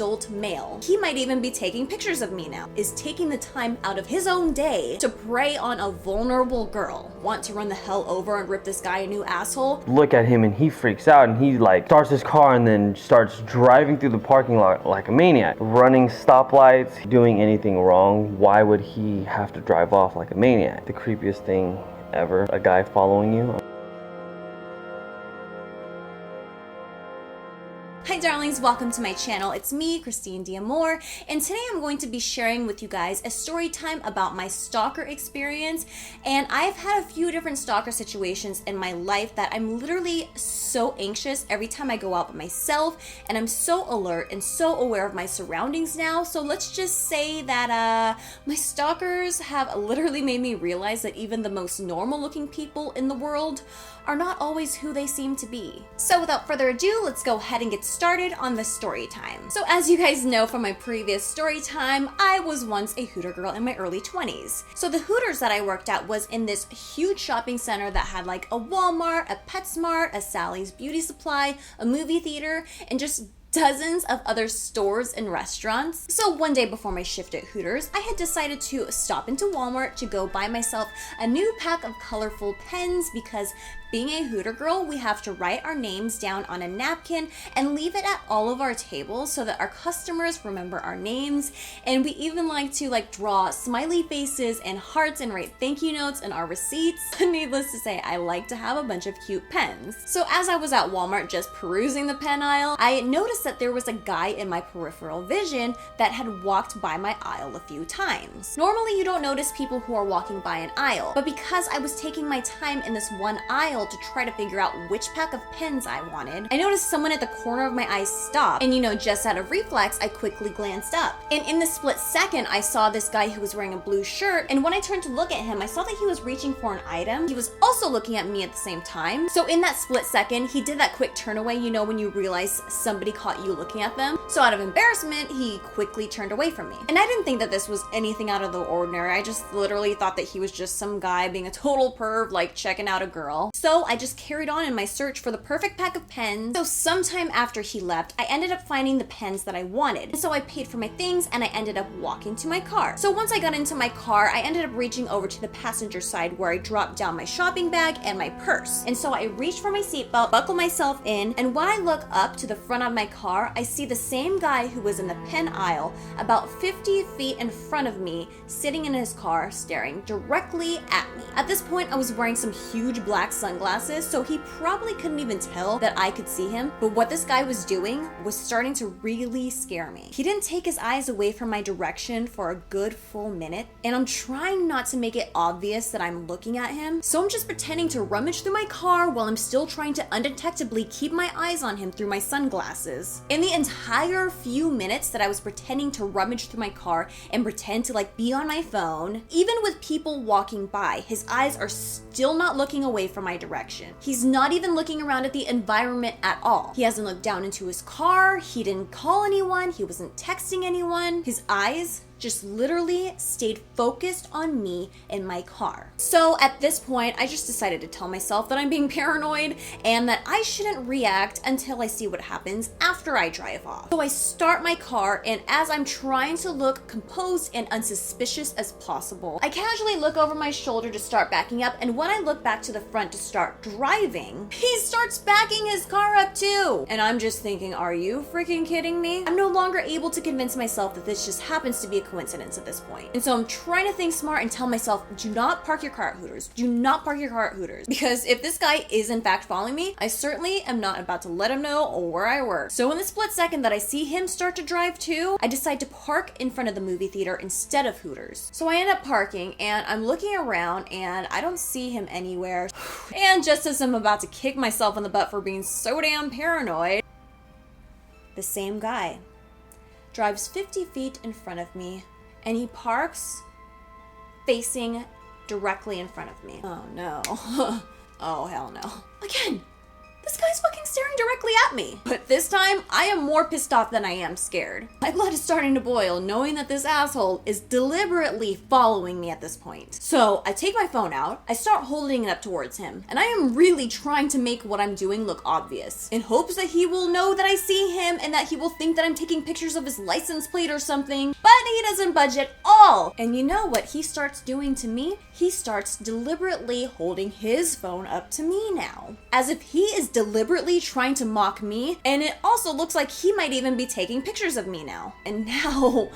adult male. He might even be taking pictures of me now, is taking the time out of his own day to prey on a vulnerable girl. Want to run the hell over and rip this guy a new asshole? Look at him and he freaks out and he like starts his car and then starts driving through the parking lot like a maniac. Running stoplights, doing anything wrong. Why would he have to drive off like a maniac? The creepiest thing ever, a guy following you. Hi darlings, welcome to my channel. It's me, Christine D'Amour, and today I'm going to be sharing with you guys a story time about my stalker experience. And I've had a few different stalker situations in my life that I'm literally so anxious every time I go out by myself, and I'm so alert and so aware of my surroundings now. So let's just say that my stalkers have literally made me realize that even the most normal looking people in the world are not always who they seem to be. So without further ado, let's go ahead and get started on the story time. So as you guys know from my previous story time, I was once a Hooter girl in my early 20s. So the Hooters that I worked at was in this huge shopping center that had like a Walmart, a PetSmart, a Sally's Beauty Supply, a movie theater, and just dozens of other stores and restaurants. So one day before my shift at Hooters, I had decided to stop into Walmart to go buy myself a new pack of colorful pens because being a Hooter girl, we have to write our names down on a napkin and leave it at all of our tables so that our customers remember our names. And we even like to draw smiley faces and hearts and write thank you notes in our receipts. Needless to say, I like to have a bunch of cute pens. So as I was at Walmart just perusing the pen aisle, I noticed that there was a guy in my peripheral vision that had walked by my aisle a few times. Normally you don't notice people who are walking by an aisle, but because I was taking my time in this one aisle to try to figure out which pack of pens I wanted, I noticed someone at the corner of my eye stop, and just out of reflex, I quickly glanced up. And in the split second, I saw this guy who was wearing a blue shirt, and when I turned to look at him, I saw that he was reaching for an item. He was also looking at me at the same time. So in that split second, he did that quick turn away, when you realize somebody caught you looking at them. So out of embarrassment, he quickly turned away from me. And I didn't think that this was anything out of the ordinary. I just literally thought that he was just some guy being a total perv, checking out a girl. So I just carried on in my search for the perfect pack of pens. So sometime after he left, I ended up finding the pens that I wanted. And so I paid for my things and I ended up walking to my car. So once I got into my car, I ended up reaching over to the passenger side where I dropped down my shopping bag and my purse. And so I reached for my seatbelt, buckle myself in, and when I look up to the front of my car, I see the same guy who was in the pen aisle about 50 feet in front of me, sitting in his car, staring directly at me. At this point, I was wearing some huge black sunglasses, so he probably couldn't even tell that I could see him, but what this guy was doing was starting to really scare me. He didn't take his eyes away from my direction for a good full minute, and I'm trying not to make it obvious that I'm looking at him, so I'm just pretending to rummage through my car while I'm still trying to undetectably keep my eyes on him through my sunglasses. In the entire few minutes that I was pretending to rummage through my car and pretend to be on my phone, even with people walking by, his eyes are still not looking away from my direction. He's not even looking around at the environment at all. He hasn't looked down into his car, he didn't call anyone, he wasn't texting anyone. His eyes just literally stayed focused on me in my car. So at this point, I just decided to tell myself that I'm being paranoid and that I shouldn't react until I see what happens after I drive off. So I start my car, and as I'm trying to look composed and unsuspicious as possible, I casually look over my shoulder to start backing up, and when I look back to the front to start driving, he starts backing his car up too. And I'm just thinking, are you freaking kidding me? I'm no longer able to convince myself that this just happens to be a coincidence at this point. And so I'm trying to think smart and tell myself, do not park your car at Hooters. Do not park your car at Hooters. Because if this guy is in fact following me, I certainly am not about to let him know where I work. So in the split second that I see him start to drive too, I decide to park in front of the movie theater instead of Hooters. So I end up parking and I'm looking around and I don't see him anywhere. And just as I'm about to kick myself in the butt for being so damn paranoid, the same guy drives 50 feet in front of me, and he parks facing directly in front of me. Oh no. Oh hell no. Again, this guy's fucking staring directly at me. But this time, I am more pissed off than I am scared. My blood is starting to boil knowing that this asshole is deliberately following me at this point. So I take my phone out, I start holding it up towards him, and I am really trying to make what I'm doing look obvious, in hopes that he will know that I see him and that he will think that I'm taking pictures of his license plate or something, but he doesn't budge at all. And you know what he starts doing to me? He starts deliberately holding his phone up to me now, as if he is deliberately trying to mock me, and it also looks like he might even be taking pictures of me now. And now,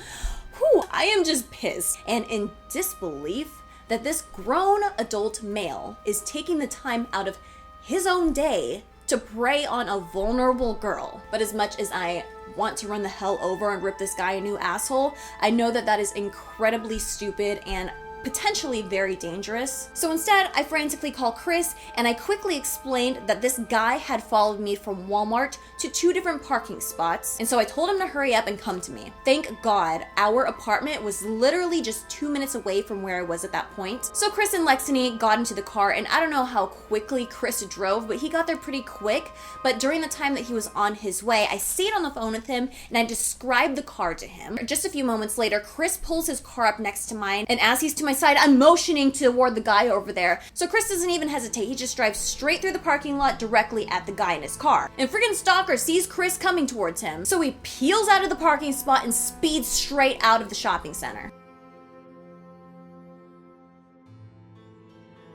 I am just pissed and in disbelief that this grown adult male is taking the time out of his own day to prey on a vulnerable girl. But as much as I want to run the hell over and rip this guy a new asshole, I know that that is incredibly stupid and potentially very dangerous. So instead, I frantically call Chris and I quickly explained that this guy had followed me from Walmart to 2 different parking spots, and so I told him to hurry up and come to me. Thank God, our apartment was literally just 2 minutes away from where I was at that point. So Chris and Lexini got into the car, and I don't know how quickly Chris drove, but he got there pretty quick. But during the time that he was on his way, I stayed on the phone with him and I described the car to him. Just a few moments later, Chris pulls his car up next to mine, and as he's to my side, I'm motioning toward the guy over there. So Chris doesn't even hesitate. He just drives straight through the parking lot directly at the guy in his car. And friggin' Stalker sees Chris coming towards him, so he peels out of the parking spot and speeds straight out of the shopping center.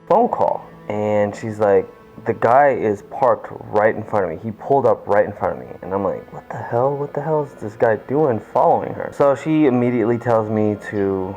Phone call, and she's like, the guy is parked right in front of me. He pulled up right in front of me, and I'm like, what the hell? What the hell is this guy doing following her? So she immediately tells me to,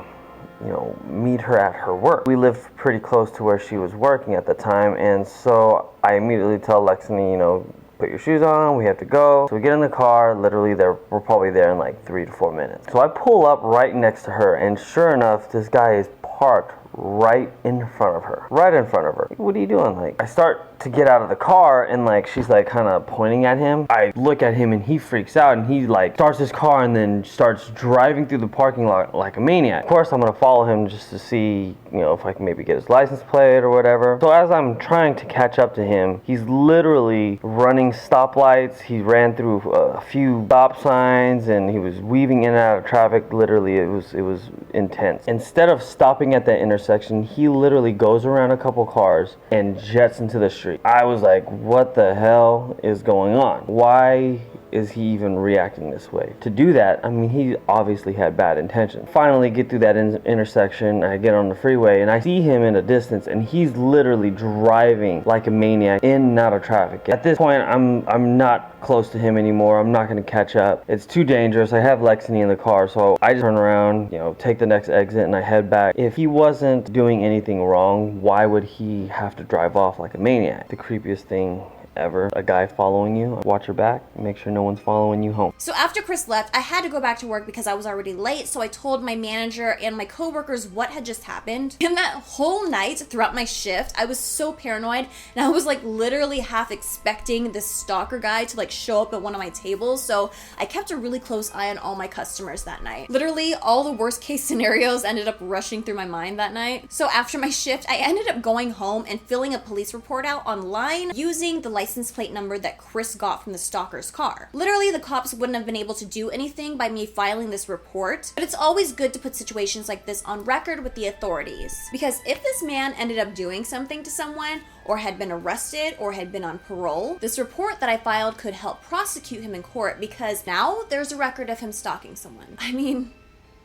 meet her at her work. We lived pretty close to where she was working at the time, and so I immediately tell Lexini, put your shoes on, we have to go. So we get in the car, literally we're probably there in like 3 to 4 minutes. So I pull up right next to her, and sure enough, this guy is parked right in front of her. Right in front of her. What are you doing? Like, I start to get out of the car, and like she's like kind of pointing at him. I look at him and he freaks out, and he like starts his car and then starts driving through the parking lot like a maniac. Of course, I'm gonna follow him just to see, if I can maybe get his license plate or whatever. So as I'm trying to catch up to him, he's literally running stoplights. He ran through a few stop signs, and he was weaving in and out of traffic. Literally, it was intense. Instead of stopping at that intersection, he literally goes around a couple cars and jets into the street. I was like, what the hell is going on? Why is he even reacting this way? To do that, I mean, he obviously had bad intentions. Finally get through that intersection, I get on the freeway, and I see him in a distance, and he's literally driving like a maniac in and out of traffic. At this point, I'm not close to him anymore. I'm not gonna catch up. It's too dangerous. I have Lexini in the car, so I just turn around, take the next exit, and I head back. If he wasn't doing anything wrong, why would he have to drive off like a maniac? The creepiest thing ever. A guy following you. Watch your back. Make sure no one's following you home. So after Chris left, I had to go back to work because I was already late, so I told my manager and my coworkers what had just happened. And that whole night throughout my shift, I was so paranoid, and I was like literally half expecting this stalker guy to like show up at one of my tables, so I kept a really close eye on all my customers that night. Literally all the worst case scenarios ended up rushing through my mind that night. So after my shift, I ended up going home and filling a police report out online using the license plate number that Chris got from the stalker's car. Literally, the cops wouldn't have been able to do anything by me filing this report, but it's always good to put situations like this on record with the authorities. Because if this man ended up doing something to someone, or had been arrested, or had been on parole, this report that I filed could help prosecute him in court, because now there's a record of him stalking someone. I mean,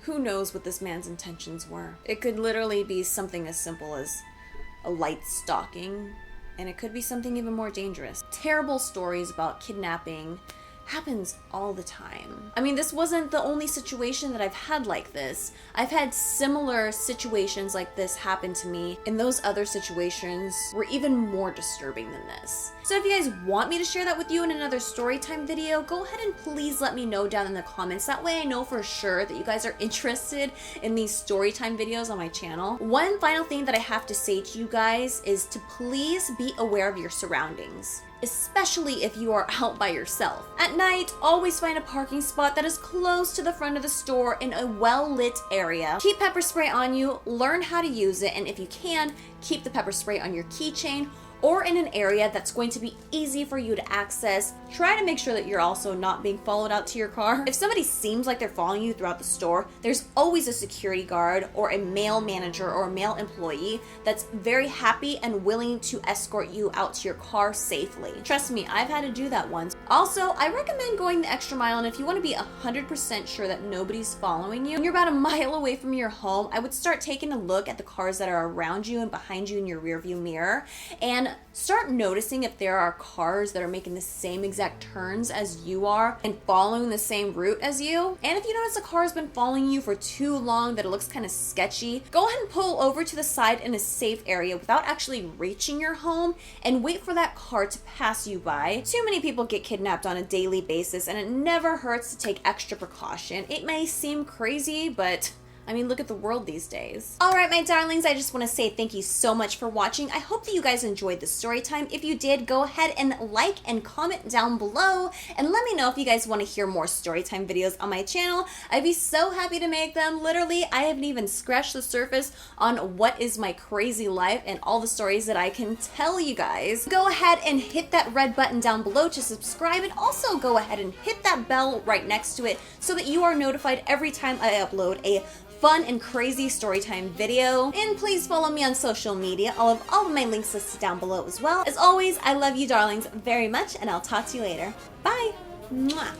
who knows what this man's intentions were? It could literally be something as simple as a light stalking, and it could be something even more dangerous. Terrible stories about kidnapping happens all the time. I mean, this wasn't the only situation that I've had like this. I've had similar situations like this happen to me, and those other situations were even more disturbing than this. So if you guys want me to share that with you in another storytime video, go ahead and please let me know down in the comments. That way I know for sure that you guys are interested in these storytime videos on my channel. One final thing that I have to say to you guys is to please be aware of your surroundings, especially if you are out by yourself. At night, always find a parking spot that is close to the front of the store in a well-lit area. Keep pepper spray on you, learn how to use it, and if you can, keep the pepper spray on your keychain or in an area that's going to be easy for you to access. Try to make sure that you're also not being followed out to your car. If somebody seems like they're following you throughout the store, there's always a security guard or a male manager or a male employee that's very happy and willing to escort you out to your car safely. Trust me, I've had to do that once. Also, I recommend going the extra mile, and if you want to be 100% sure that nobody's following you, when you're about a mile away from your home, I would start taking a look at the cars that are around you and behind you in your rearview mirror, and start noticing if there are cars that are making the same exact turns as you are and following the same route as you. And if you notice a car has been following you for too long that it looks kind of sketchy, go ahead and pull over to the side in a safe area without actually reaching your home and wait for that car to pass you by. Too many people get kidnapped on a daily basis, and it never hurts to take extra precaution. It may seem crazy, but I mean, look at the world these days. All right, my darlings, I just want to say thank you so much for watching. I hope that you guys enjoyed the story time. If you did, go ahead and like and comment down below, and let me know if you guys want to hear more story time videos on my channel. I'd be so happy to make them. Literally, I haven't even scratched the surface on what is my crazy life and all the stories that I can tell you guys. Go ahead and hit that red button down below to subscribe, and also go ahead and hit that bell right next to it so that you are notified every time I upload a fun and crazy storytime video. And please follow me on social media. I'll have all of my links listed down below as well. As always, I love you darlings very much, and I'll talk to you later. Bye! Mwah.